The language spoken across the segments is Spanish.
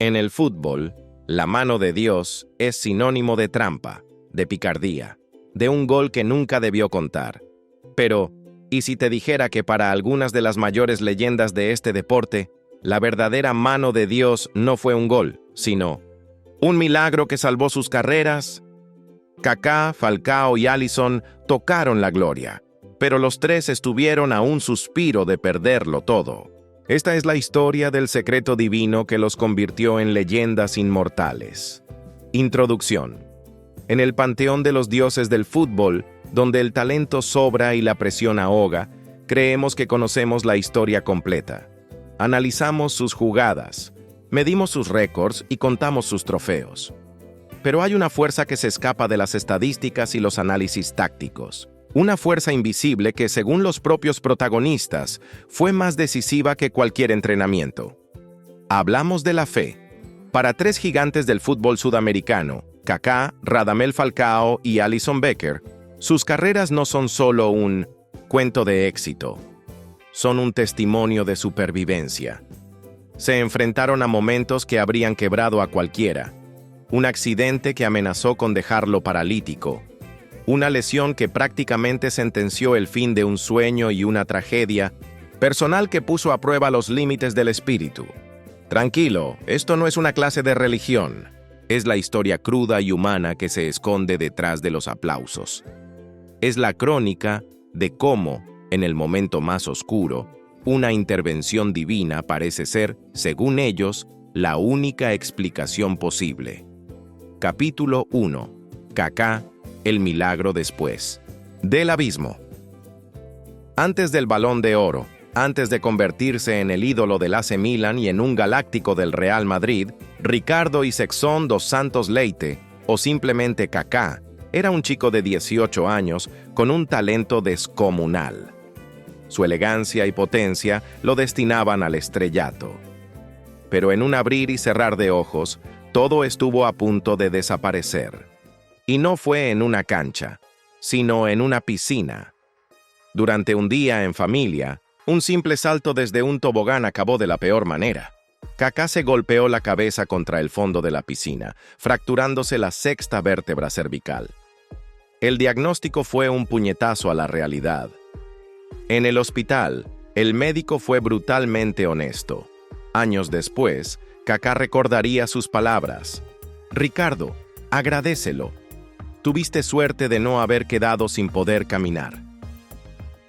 En el fútbol, la mano de Dios es sinónimo de trampa, de picardía, de un gol que nunca debió contar. Pero, ¿y si te dijera que para algunas de las mayores leyendas de este deporte, la verdadera mano de Dios no fue un gol, sino un milagro que salvó sus carreras? Kaká, Falcao y Alisson tocaron la gloria, pero los tres estuvieron a un suspiro de perderlo todo. Esta es la historia del secreto divino que los convirtió en leyendas inmortales. Introducción. En el panteón de los dioses del fútbol, donde el talento sobra y la presión ahoga, creemos que conocemos la historia completa. Analizamos sus jugadas, medimos sus récords y contamos sus trofeos. Pero hay una fuerza que se escapa de las estadísticas y los análisis tácticos. Una fuerza invisible que, según los propios protagonistas, fue más decisiva que cualquier entrenamiento. Hablamos de la fe. Para tres gigantes del fútbol sudamericano, Kaká, Radamel Falcao y Alisson Becker, sus carreras no son solo un cuento de éxito. Son un testimonio de supervivencia. Se enfrentaron a momentos que habrían quebrado a cualquiera. Un accidente que amenazó con dejarlo paralítico. Una lesión que prácticamente sentenció el fin de un sueño y una tragedia personal que puso a prueba los límites del espíritu. Tranquilo, esto no es una clase de religión. Es la historia cruda y humana que se esconde detrás de los aplausos. Es la crónica de cómo, en el momento más oscuro, una intervención divina parece ser, según ellos, la única explicación posible. Capítulo 1. Kaká, el milagro después del abismo. Antes del Balón de Oro, antes de convertirse en el ídolo del AC Milan y en un galáctico del Real Madrid, Ricardo Izexón dos Santos Leite, o simplemente Kaká, era un chico de 18 años con un talento descomunal. Su elegancia y potencia lo destinaban al estrellato. Pero en un abrir y cerrar de ojos, todo estuvo a punto de desaparecer. Y no fue en una cancha, sino en una piscina. Durante un día en familia, un simple salto desde un tobogán acabó de la peor manera. Kaká se golpeó la cabeza contra el fondo de la piscina, fracturándose la sexta vértebra cervical. El diagnóstico fue un puñetazo a la realidad. En el hospital, el médico fue brutalmente honesto. Años después, Kaká recordaría sus palabras. Ricardo, agradécelo. Tuviste suerte de no haber quedado sin poder caminar.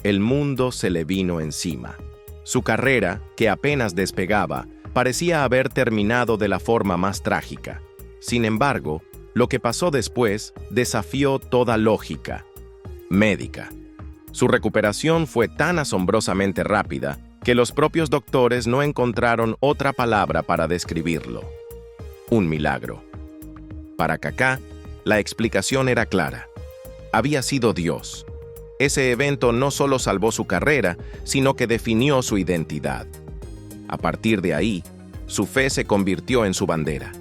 El mundo se le vino encima. Su carrera, que apenas despegaba, parecía haber terminado de la forma más trágica. Sin embargo, lo que pasó después desafió toda lógica médica. Su recuperación fue tan asombrosamente rápida que los propios doctores no encontraron otra palabra para describirlo. Un milagro. Para Kaká, la explicación era clara. Había sido Dios. Ese evento no solo salvó su carrera, sino que definió su identidad. A partir de ahí, su fe se convirtió en su bandera.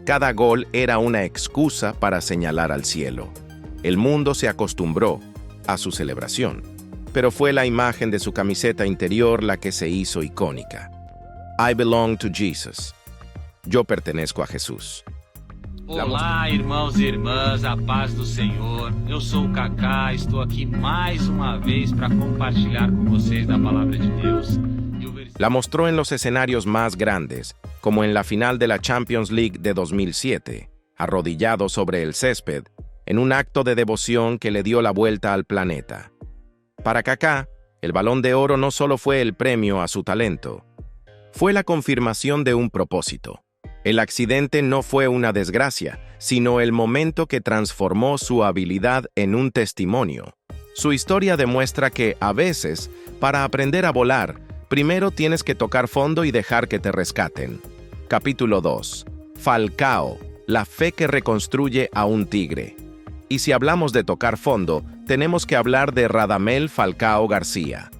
Cada gol era una excusa para señalar al cielo. El mundo se acostumbró a su celebración, pero fue la imagen de su camiseta interior la que se hizo icónica. I belong to Jesus. Yo pertenezco a Jesús. Olá, irmãos e irmãs, a paz do Senhor. Eu sou o Kaká, estou aqui mais uma vez para compartilhar com vocês da palavra de Deus. La mostró en los escenarios más grandes, como en la final de la Champions League de 2007, arrodillado sobre el césped, en un acto de devoción que le dio la vuelta al planeta. Para Kaká, el Balón de Oro no solo fue el premio a su talento, fue la confirmación de un propósito. El accidente no fue una desgracia, sino el momento que transformó su habilidad en un testimonio. Su historia demuestra que, a veces, para aprender a volar, primero tienes que tocar fondo y dejar que te rescaten. Capítulo 2. Falcao, la fe que reconstruye a un tigre. Y si hablamos de tocar fondo, tenemos que hablar de Radamel Falcao García.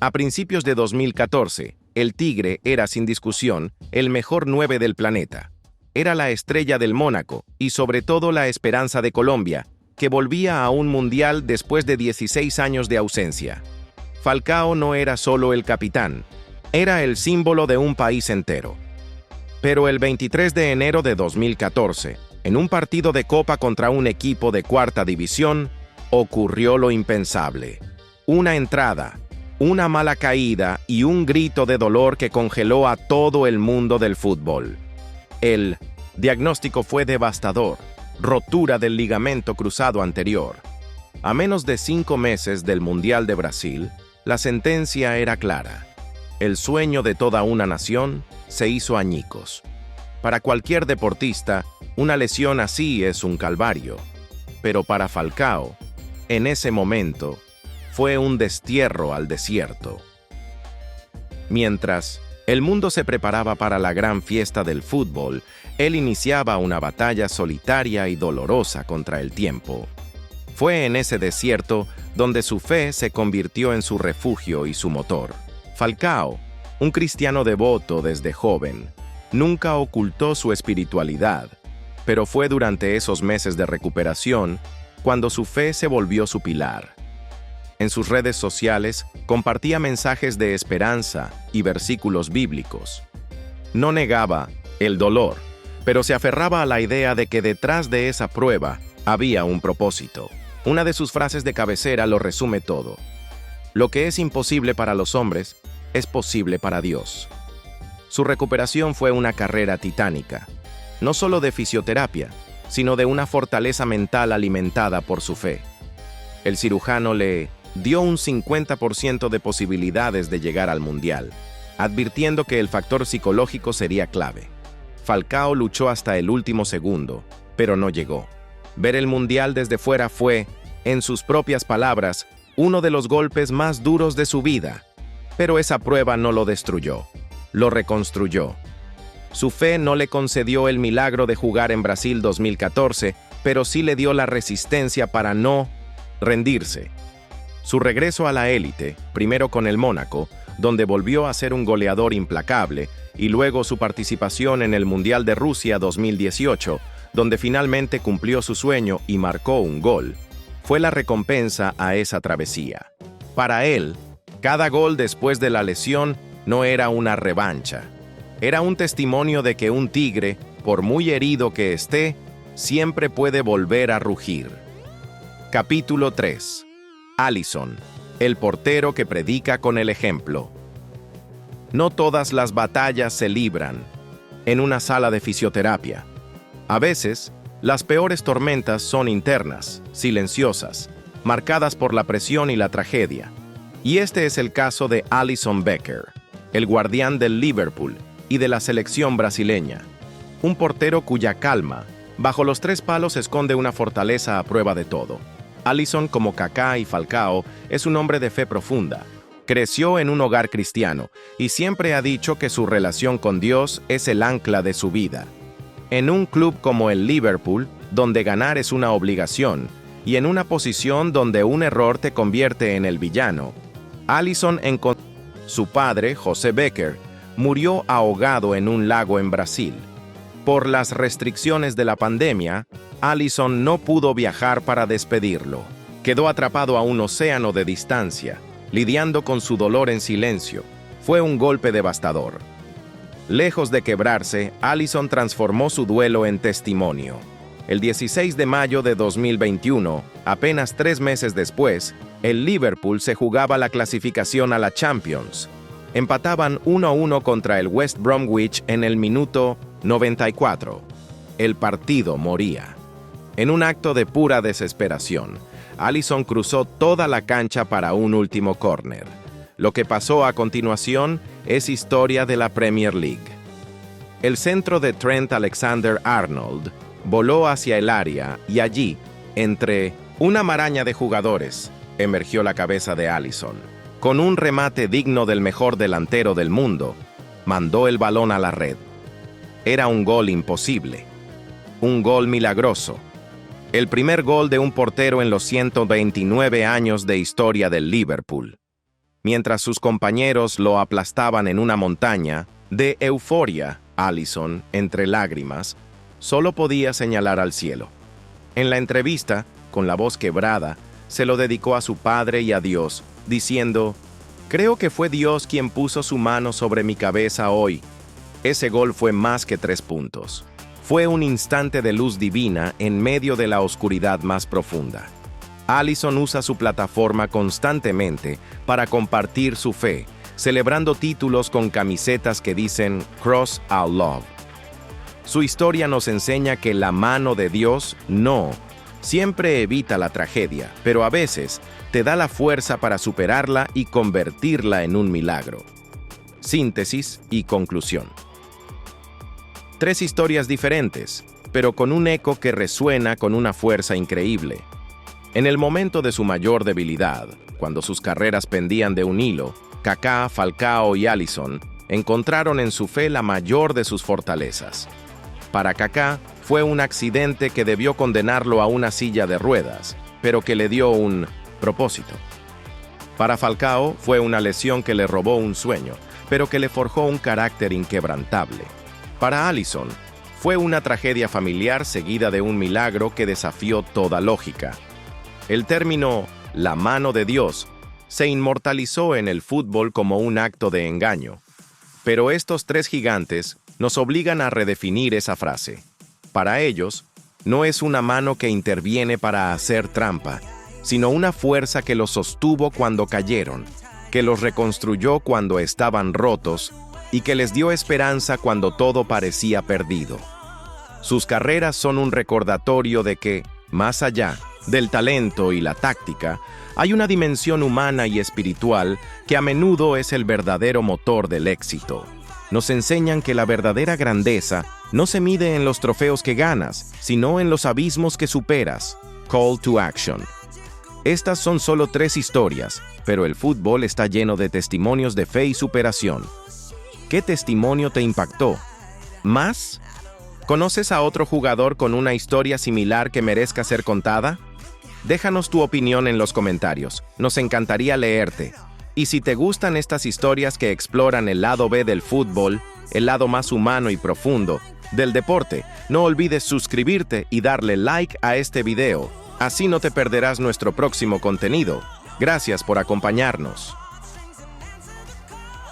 A principios de 2014, el Tigre era, sin discusión, el mejor 9 del planeta. Era la estrella del Mónaco y, sobre todo, la esperanza de Colombia, que volvía a un mundial después de 16 años de ausencia. Falcao no era solo el capitán, era el símbolo de un país entero. Pero el 23 de enero de 2014, en un partido de Copa contra un equipo de cuarta división, ocurrió lo impensable. Una entrada, una mala caída y un grito de dolor que congeló a todo el mundo del fútbol. El diagnóstico fue devastador: rotura del ligamento cruzado anterior. A menos de 5 meses del Mundial de Brasil, la sentencia era clara. El sueño de toda una nación se hizo añicos. Para cualquier deportista, una lesión así es un calvario. Pero para Falcao, en ese momento, fue un destierro al desierto. Mientras el mundo se preparaba para la gran fiesta del fútbol, él iniciaba una batalla solitaria y dolorosa contra el tiempo. Fue en ese desierto donde su fe se convirtió en su refugio y su motor. Falcao, un cristiano devoto desde joven, nunca ocultó su espiritualidad, pero fue durante esos meses de recuperación cuando su fe se volvió su pilar. En sus redes sociales compartía mensajes de esperanza y versículos bíblicos. No negaba el dolor, pero se aferraba a la idea de que detrás de esa prueba había un propósito. Una de sus frases de cabecera lo resume todo: lo que es imposible para los hombres es posible para Dios. Su recuperación fue una carrera titánica, no solo de fisioterapia, sino de una fortaleza mental alimentada por su fe. El cirujano le dio un 50% de posibilidades de llegar al Mundial, advirtiendo que el factor psicológico sería clave. Falcao luchó hasta el último segundo, pero no llegó. Ver el Mundial desde fuera fue, en sus propias palabras, uno de los golpes más duros de su vida. Pero esa prueba no lo destruyó, lo reconstruyó. Su fe no le concedió el milagro de jugar en Brasil 2014, pero sí le dio la resistencia para no rendirse. Su regreso a la élite, primero con el Mónaco, donde volvió a ser un goleador implacable, y luego su participación en el Mundial de Rusia 2018, donde finalmente cumplió su sueño y marcó un gol, fue la recompensa a esa travesía. Para él, cada gol después de la lesión no era una revancha. Era un testimonio de que un tigre, por muy herido que esté, siempre puede volver a rugir. Capítulo 3. Alisson, el portero que predica con el ejemplo. No todas las batallas se libran en una sala de fisioterapia. A veces, las peores tormentas son internas, silenciosas, marcadas por la presión y la tragedia. Y este es el caso de Alisson Becker, el guardián del Liverpool y de la selección brasileña. Un portero cuya calma, bajo los 3 palos, esconde una fortaleza a prueba de todo. Alisson, como Kaká y Falcao, es un hombre de fe profunda. Creció en un hogar cristiano y siempre ha dicho que su relación con Dios es el ancla de su vida. En un club como el Liverpool, donde ganar es una obligación, y en una posición donde un error te convierte en el villano, Alisson encontró. Su padre, José Becker, murió ahogado en un lago en Brasil. Por las restricciones de la pandemia, Alisson no pudo viajar para despedirlo. Quedó atrapado a un océano de distancia, lidiando con su dolor en silencio. Fue un golpe devastador. Lejos de quebrarse, Alisson transformó su duelo en testimonio. El 16 de mayo de 2021, apenas 3 meses después, el Liverpool se jugaba la clasificación a la Champions. Empataban 1-1 contra el West Bromwich en el minuto 94. El partido moría. En un acto de pura desesperación, Alisson cruzó toda la cancha para un último córner. Lo que pasó a continuación es historia de la Premier League. El centro de Trent Alexander-Arnold voló hacia el área y allí, entre una maraña de jugadores, emergió la cabeza de Alisson. Con un remate digno del mejor delantero del mundo, mandó el balón a la red. Era un gol imposible, un gol milagroso. El primer gol de un portero en los 129 años de historia del Liverpool. Mientras sus compañeros lo aplastaban en una montaña de euforia, Alisson, entre lágrimas, solo podía señalar al cielo. En la entrevista, con la voz quebrada, se lo dedicó a su padre y a Dios, diciendo: «Creo que fue Dios quien puso su mano sobre mi cabeza hoy. Ese gol fue más que 3 puntos. Fue un instante de luz divina en medio de la oscuridad más profunda. Alisson usa su plataforma constantemente para compartir su fe, celebrando títulos con camisetas que dicen Cross Our Love. Su historia nos enseña que la mano de Dios siempre evita la tragedia, pero a veces te da la fuerza para superarla y convertirla en un milagro. Síntesis y conclusión. 3 historias diferentes, pero con un eco que resuena con una fuerza increíble. En el momento de su mayor debilidad, cuando sus carreras pendían de un hilo, Kaká, Falcao y Alisson encontraron en su fe la mayor de sus fortalezas. Para Kaká, fue un accidente que debió condenarlo a una silla de ruedas, pero que le dio un propósito. Para Falcao, fue una lesión que le robó un sueño, pero que le forjó un carácter inquebrantable. Para Alisson, fue una tragedia familiar seguida de un milagro que desafió toda lógica. El término «la mano de Dios» se inmortalizó en el fútbol como un acto de engaño. Pero estos 3 gigantes nos obligan a redefinir esa frase. Para ellos, no es una mano que interviene para hacer trampa, sino una fuerza que los sostuvo cuando cayeron, que los reconstruyó cuando estaban rotos y que les dio esperanza cuando todo parecía perdido. Sus carreras son un recordatorio de que, más allá del talento y la táctica, hay una dimensión humana y espiritual que a menudo es el verdadero motor del éxito. Nos enseñan que la verdadera grandeza no se mide en los trofeos que ganas, sino en los abismos que superas. Call to action. Estas son solo 3 historias, pero el fútbol está lleno de testimonios de fe y superación. ¿Qué testimonio te impactó? ¿Más? ¿Conoces a otro jugador con una historia similar que merezca ser contada? Déjanos tu opinión en los comentarios, nos encantaría leerte. Y si te gustan estas historias que exploran el lado B del fútbol, el lado más humano y profundo del deporte, no olvides suscribirte y darle like a este video. Así no te perderás nuestro próximo contenido. Gracias por acompañarnos.